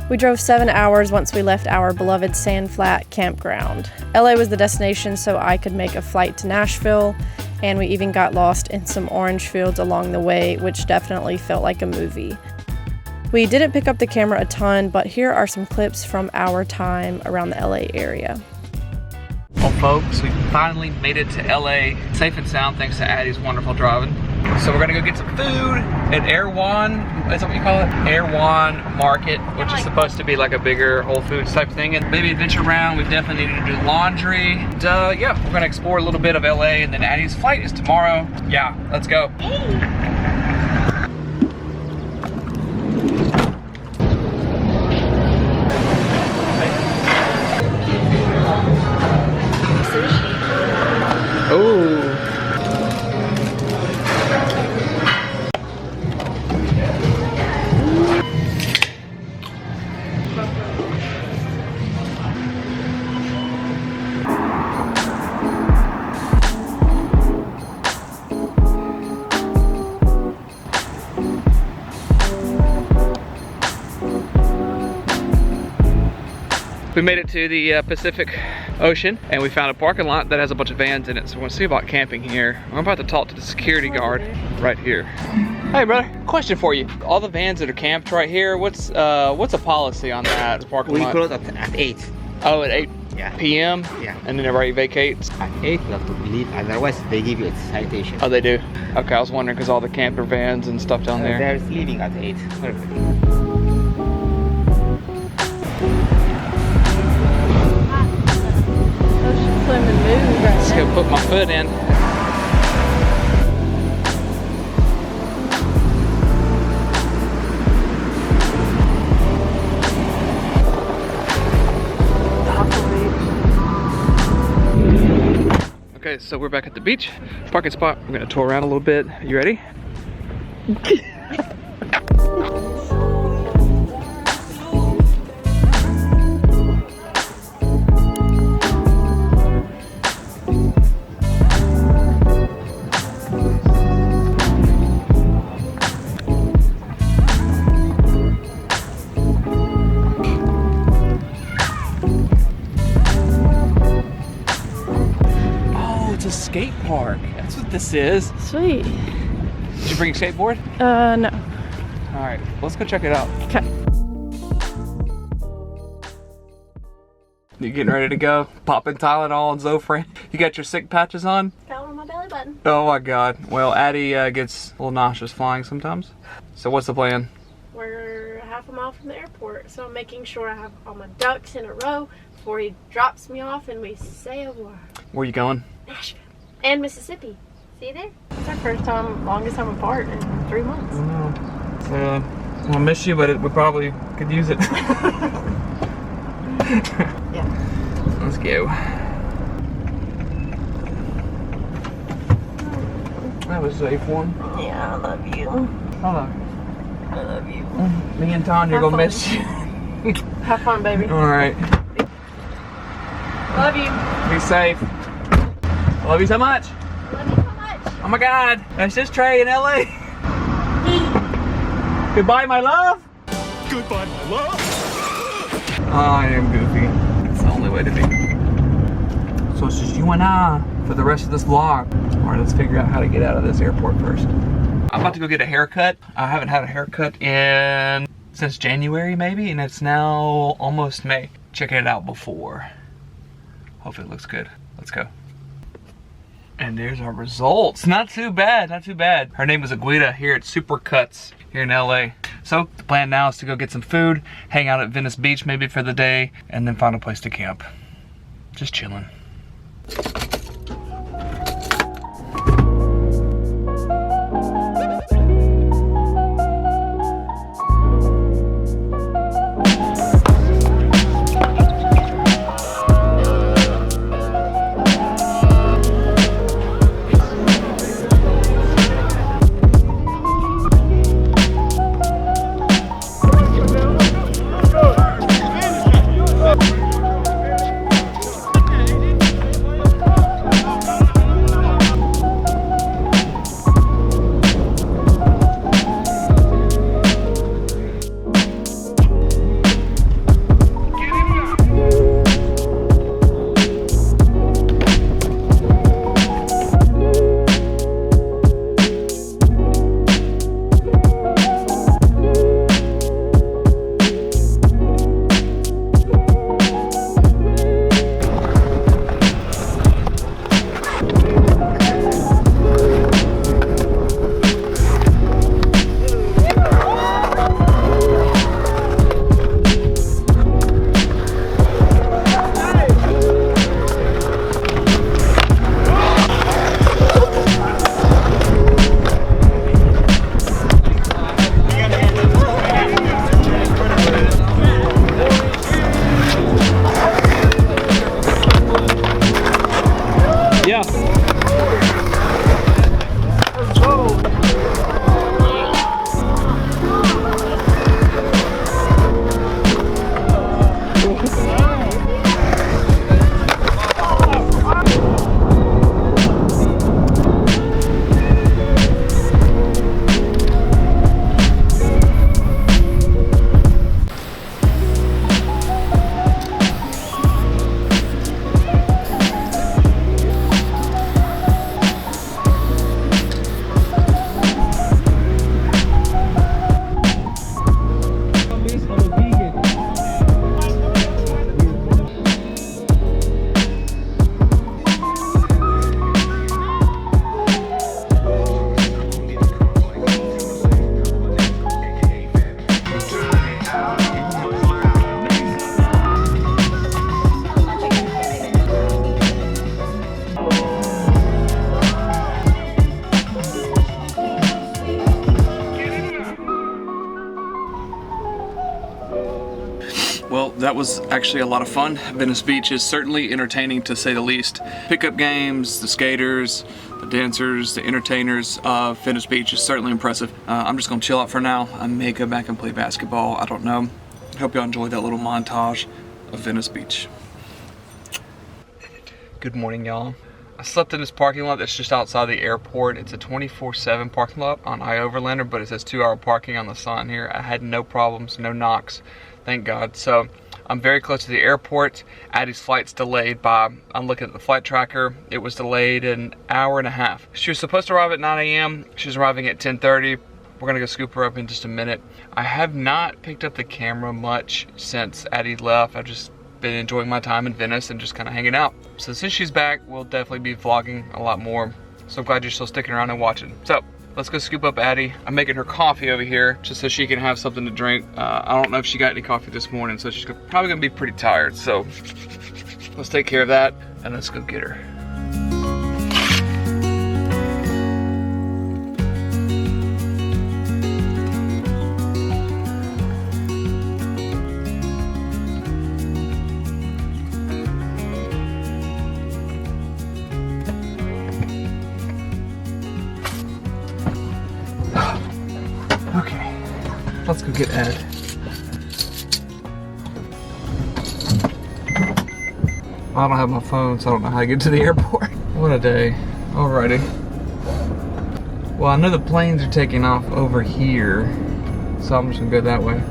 We drove 7 hours once we left our beloved Sand Flat campground. LA was the destination, so I could make a flight to Nashville, and we even got lost in some orange fields along the way, which definitely felt like a movie. We didn't pick up the camera a ton, but here are some clips from our time around the LA area. Well folks, we finally made it to LA, safe and sound thanks to Addie's wonderful driving. So we're gonna go get some food at Erewhon, is that what you call it? Erewhon Market, which is supposed to be like a bigger Whole Foods type thing, and maybe adventure around. We definitely need to do laundry. And yeah, we're gonna explore a little bit of LA, and then Addie's flight is tomorrow. Yeah, let's go. Oh. We made it to the Pacific Ocean, and we found a parking lot that has a bunch of vans in it, so we're gonna see about camping here. I'm about to talk to the security guard right here. Hey brother, question for you. All the vans that are camped right here, what's a policy on that parking lot? We close at 8. Oh, at 8 p.m.? Yeah. And then everybody vacates? At 8 you have to leave, otherwise they give you a citation. Oh, they do? Okay, I was wondering because all the camper vans and stuff down there. They're leaving at 8. Perfect. Let's go put my foot in. Okay, so we're back at the beach. Parking spot. We're gonna tour around a little bit. You ready? Skate park. That's what this is. Sweet. Did you bring a skateboard? No. All right, let's go check it out. Okay. You getting ready to go? Popping Tylenol and Zofran. You got your sick patches on? Got one on my belly button. Oh my God. Well, Addie gets a little nauseous flying sometimes. So what's the plan? We're half a mile from the airport, so I'm making sure I have all my ducks in a row before he drops me off and we say a word. Where are you going? Nashville. And Mississippi. See you there? It's our first time, longest time apart in 3 months. I know. I'll miss you, but we probably could use it. Yeah. Let's go. That was a safe one. Yeah, I love you. Hello. I love you. Me and Tanya are gonna miss you. Have fun, baby. All right. Love you. Be safe. I love you so much. Love you so much. Oh my God, that's just Trey in LA. Goodbye, my love. Goodbye, my love. I am goofy. That's the only way to be. So it's just you and I for the rest of this vlog. All right, let's figure out how to get out of this airport first. I'm about to go get a haircut. I haven't had a haircut since January maybe, and it's now almost May. Checking it out before. Hopefully it looks good. Let's go. And there's our results. Not too bad, not too bad. Her name is Aguita here at Supercuts here in LA. So the plan now is to go get some food, hang out at Venice Beach maybe for the day, and then find a place to camp. Just chilling. Well, that was actually a lot of fun. Venice Beach is certainly entertaining to say the least. Pickup games, the skaters, the dancers, the entertainers of Venice Beach is certainly impressive. I'm just gonna chill out for now. I may go back and play basketball, I don't know. Hope y'all enjoyed that little montage of Venice Beach. Good morning, y'all. I slept in this parking lot that's just outside the airport. It's a 24/7 parking lot on iOverlander, but it says 2-hour parking on the sign here. I had no problems, no knocks, thank God. So I'm very close to the airport. Addie's flight's delayed by, I'm looking at the flight tracker, it was delayed an hour and a half. She was supposed to arrive at 9 a.m. She's arriving at 10:30. We're gonna go scoop her up in just a minute. I have not picked up the camera much since Addie left. I've just been enjoying my time in Venice and just kind of hanging out. So since she's back, we'll definitely be vlogging a lot more. So I'm glad you're still sticking around and watching. So let's go scoop up Addie. I'm making her coffee over here just so she can have something to drink. I don't know if she got any coffee this morning, so she's probably gonna be pretty tired. So let's take care of that and let's go get her. Okay, let's go get Ed. I don't have my phone, so I don't know how to get to the airport. What a day. Alrighty. Well, I know the planes are taking off over here, so I'm just gonna go that way.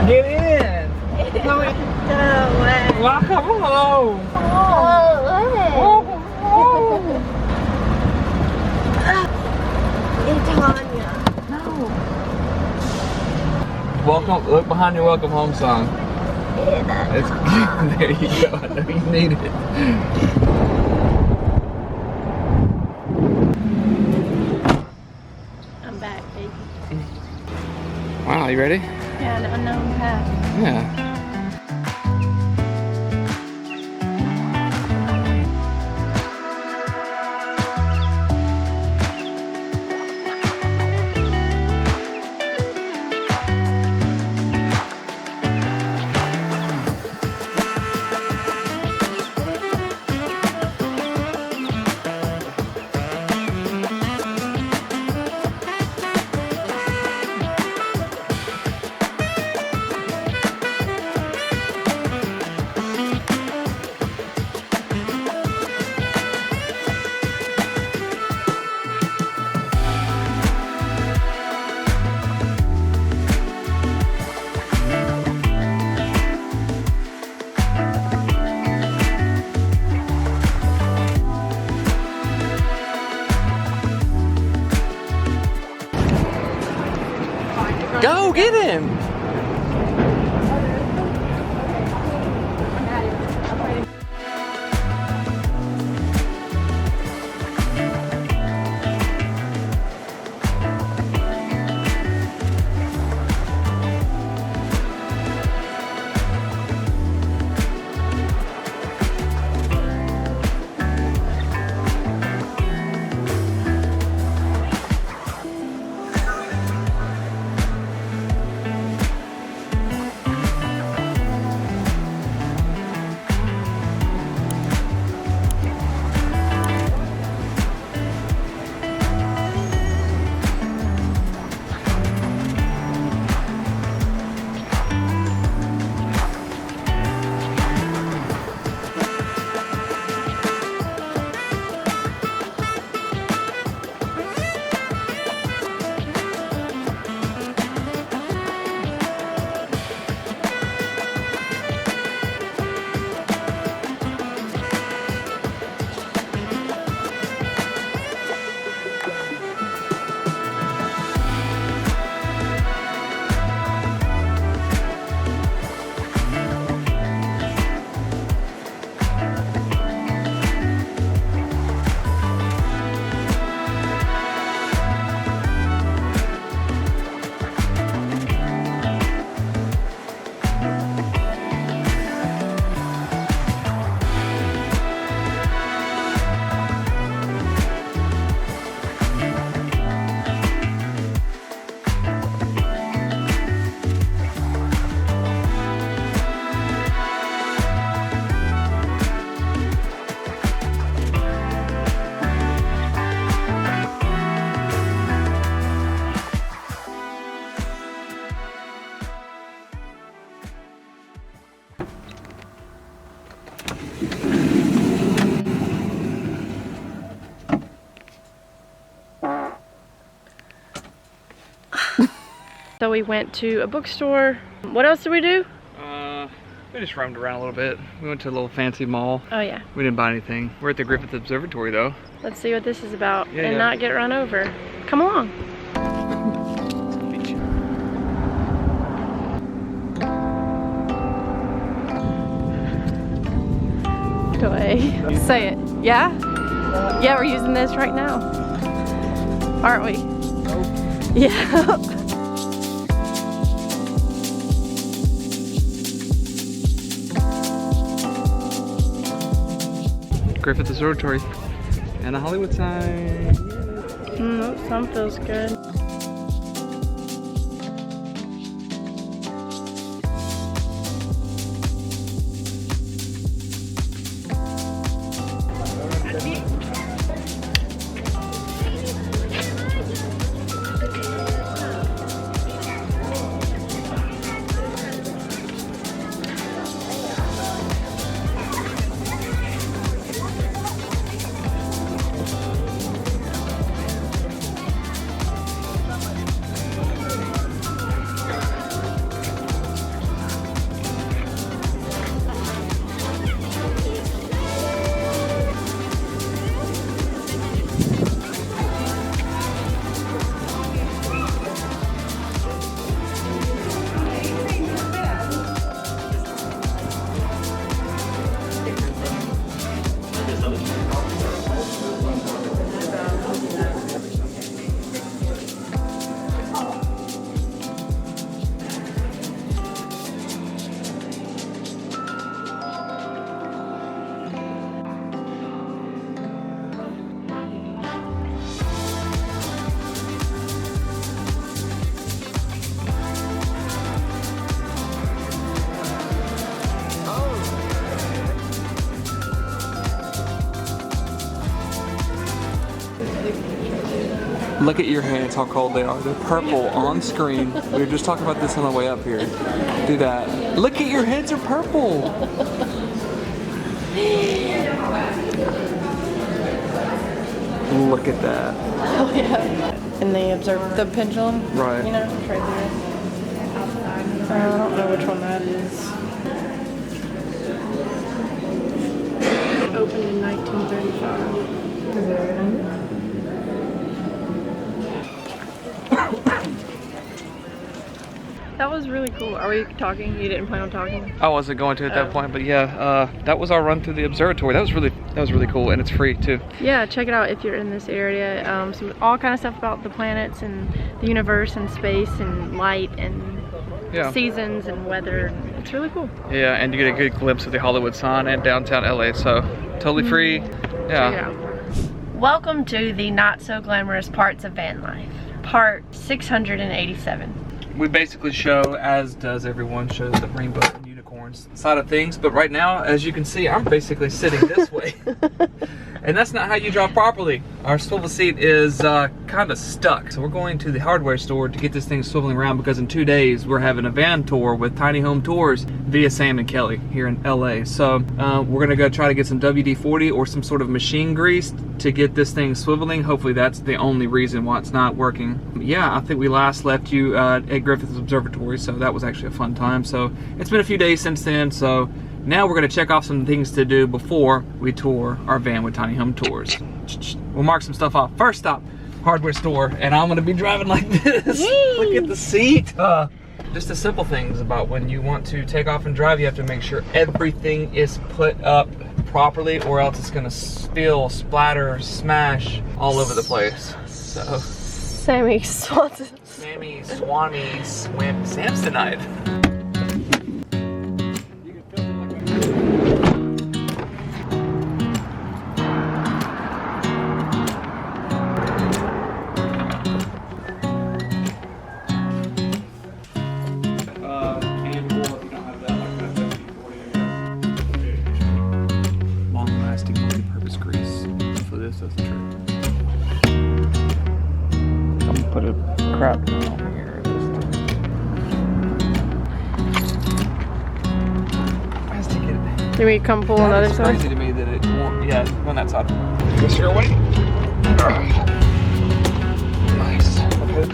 Get in! No way. Wow, hello! Welcome, look behind your welcome home sign. It's, there you go, I know you need it. I'm back, baby. Wow, you ready? Yeah, an unknown path. Yeah. Go get him! So we went to a bookstore. What else did we do? We just roamed around a little bit. We went to a little fancy mall. Oh yeah. We didn't buy anything. We're at the Griffith Observatory though. Let's see what this is about Yeah, and yeah. not get run over. Come along. Go away. Say it. Yeah? Yeah, we're using this right now. Aren't we? Yeah. Griffith Observatory and a Hollywood sign. Some feels good. Look at your hands, how cold they are. They're purple on screen. We were just talking about this on the way up here. Do that. Look at your heads are purple. Look at that. Oh yeah. And they observe the pendulum. Right. You know, it's right there. I don't know which one that is. Opened in 1935. Is there That was really cool. Are we talking? You didn't plan on talking? I wasn't going to at that point, but yeah, that was our run through the observatory. That was really cool, and it's free too. Yeah, check it out if you're in this area. All kind of stuff about the planets and the universe and space and light and seasons and weather. It's really cool. Yeah, and you get a good glimpse of the Hollywood sign and downtown LA, so totally free. Yeah. Check it out. Welcome to the not so glamorous parts of van life. Part 687. We basically show, as does everyone, shows the rainbow and unicorns side of things. But right now, as you can see, I'm basically sitting this way. And that's not how you drive properly. Our swivel seat is kind of stuck. So we're going to the hardware store to get this thing swiveling around, because in 2 days, we're having a van tour with Tiny Home Tours via Sam and Kelly here in LA. So we're gonna go try to get some WD-40 or some sort of machine grease to get this thing swiveling. Hopefully that's the only reason why it's not working. Yeah, I think we last left you at Griffith Observatory, so that was actually a fun time. So it's been a few days since then, so now we're going to check off some things to do before we tour our van with Tiny Home Tours. We'll mark some stuff off. First stop, hardware store, and I'm going to be driving like this. Yay! Look at the seat. Just the simple things about when you want to take off and drive, you have to make sure everything is put up properly, or else it's going to spill, splatter, smash all over the place. So Sammy Swanson. Sammy Swanee swim Samsonite. Long-lasting multi-purpose grease for this, that's the trick. I'm gonna put a crap ton on here this time. Has to get. Can we come pull on the other It's side? crazy to me that it won't. Yeah, on that side. This your way. Nice. Okay.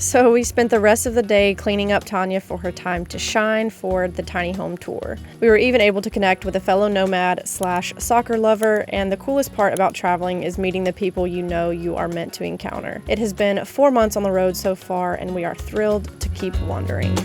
So we spent the rest of the day cleaning up Tanya for her time to shine for the tiny home tour. We were even able to connect with a fellow nomad / soccer lover, and the coolest part about traveling is meeting the people you know you are meant to encounter. It has been 4 months on the road so far, and we are thrilled to keep wandering.